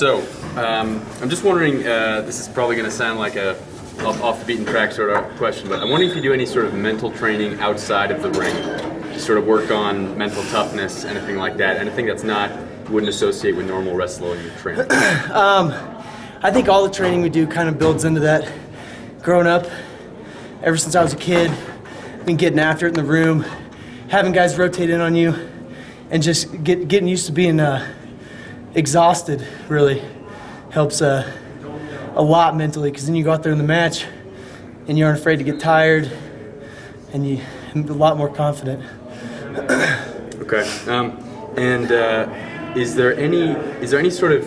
I'm just wondering, this is probably going to sound like a off the beaten track sort of question, but I'm wondering if you do any sort of mental training outside of the ring, to sort of work on mental toughness, anything like that, anything that's not, you wouldn't associate with normal wrestling training. I think all the training we do kind of builds into that. Growing up, ever since I was a kid, been getting after it in the room, having guys rotate in on you, and just getting used to being exhausted really helps a lot mentally, because then you go out there in the match and you aren't afraid to get tired and you're a lot more confident. Okay. Is there any sort of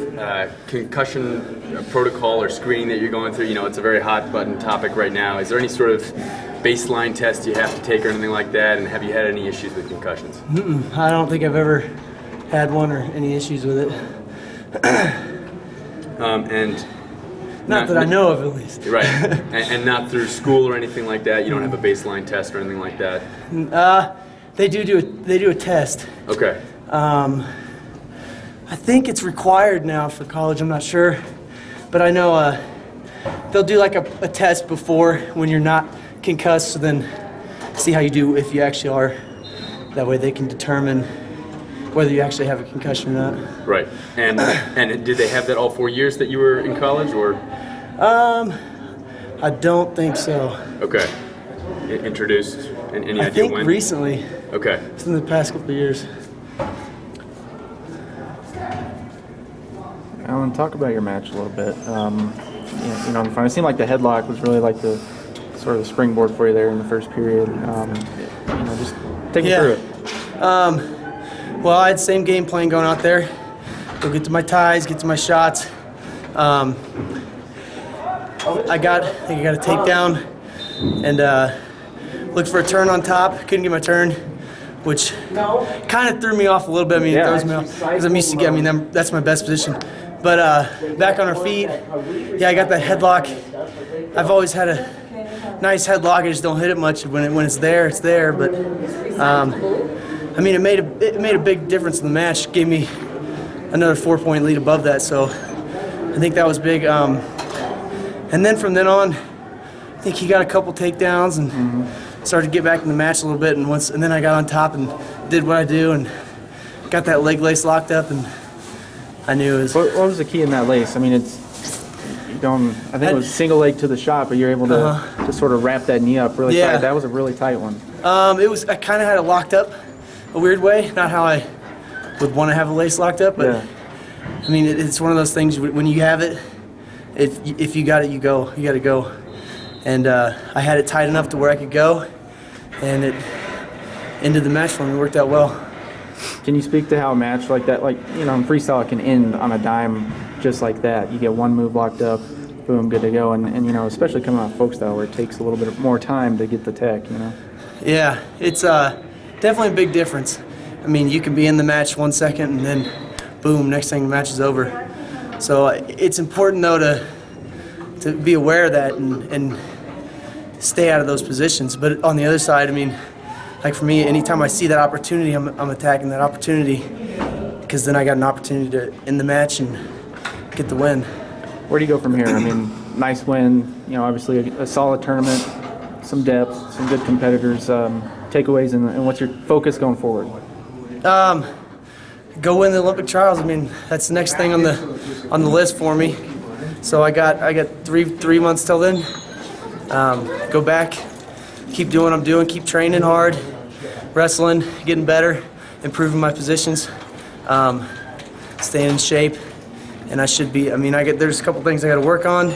concussion protocol or screening that you're going through? You know, it's a very hot button topic right now. Is there any sort of baseline test you have to take or anything like that? And have you had any issues with concussions? I don't think I've ever had one or any issues with it. Not that I know of, at least. Right. and not through school or anything like that? You don't have a baseline test or anything like that? They do a test. Okay. I think it's required now for college, I'm not sure. But I know they'll do like a test before when you're not concussed, so then see how you do if you actually are. That way they can determine whether you actually have a concussion or not. Right. And did they have that all 4 years that you were in college, or? I don't think so. Okay. Introduced? Any I idea think when? Recently. Okay. It's in the past couple of years. Alan, talk about your match a little bit. You know, in front, it seemed like the headlock was really like the sort of the springboard for you there in the first period. You know, just take me through it. Well, I had the same game plan going out there. Go get to my ties, get to my shots. I think I got a takedown and looked for a turn on top. Couldn't get my turn, which kind of threw me off a little bit. I mean, it throws me off because I'm used to get. I mean, that's my best position. But back on our feet, yeah, I got that headlock. I've always had a nice headlock. I just don't hit it much. When it's there, it's there. But I mean, it made a big difference in the match. Gave me another 4-point lead above that. So I think that was big. And then from then on, I think he got a couple takedowns and started to get back in the match a little bit. And then I got on top and did what I do and got that leg lace locked up, and I knew it was. What was the key in that lace? I mean, it's going. I think it was single leg to the shot, but you're able to sort of wrap that knee up really tight. That was a really tight one. It was. I kind of had it locked up a weird way. Not how I would want to have a lace locked up, but I mean, it's one of those things when you have it. If you got it, you go. You got to go. And I had it tight enough to where I could go, and it ended the match for me. It worked out well. Can you speak to how a match like that, like, you know, in freestyle, it can end on a dime just like that? You get one move locked up, boom, good to go. And you know, especially coming off folk style where it takes a little bit more time to get the tech, you know? Yeah, it's definitely a big difference. I mean, you can be in the match 1 second and then boom, next thing the match is over. So it's important though to be aware of that and stay out of those positions. But on the other side, I mean, like for me, anytime I see that opportunity, I'm attacking that opportunity, because then I got an opportunity to end the match and get the win. Where do you go from here? I mean, nice win, you know, obviously a solid tournament, some depth, some good competitors, takeaways, and what's your focus going forward? Go win the Olympic trials. I mean, that's the next thing on the list for me. So I got three months till then. Go back, keep doing what I'm doing, keep training hard, wrestling, getting better, improving my positions, staying in shape, and I should be. I mean, there's a couple things I got to work on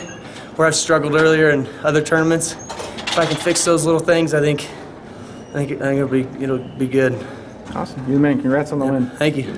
where I've struggled earlier in other tournaments. If I can fix those little things, I think it'll be good. Awesome, you man. Congrats on the win. Thank you.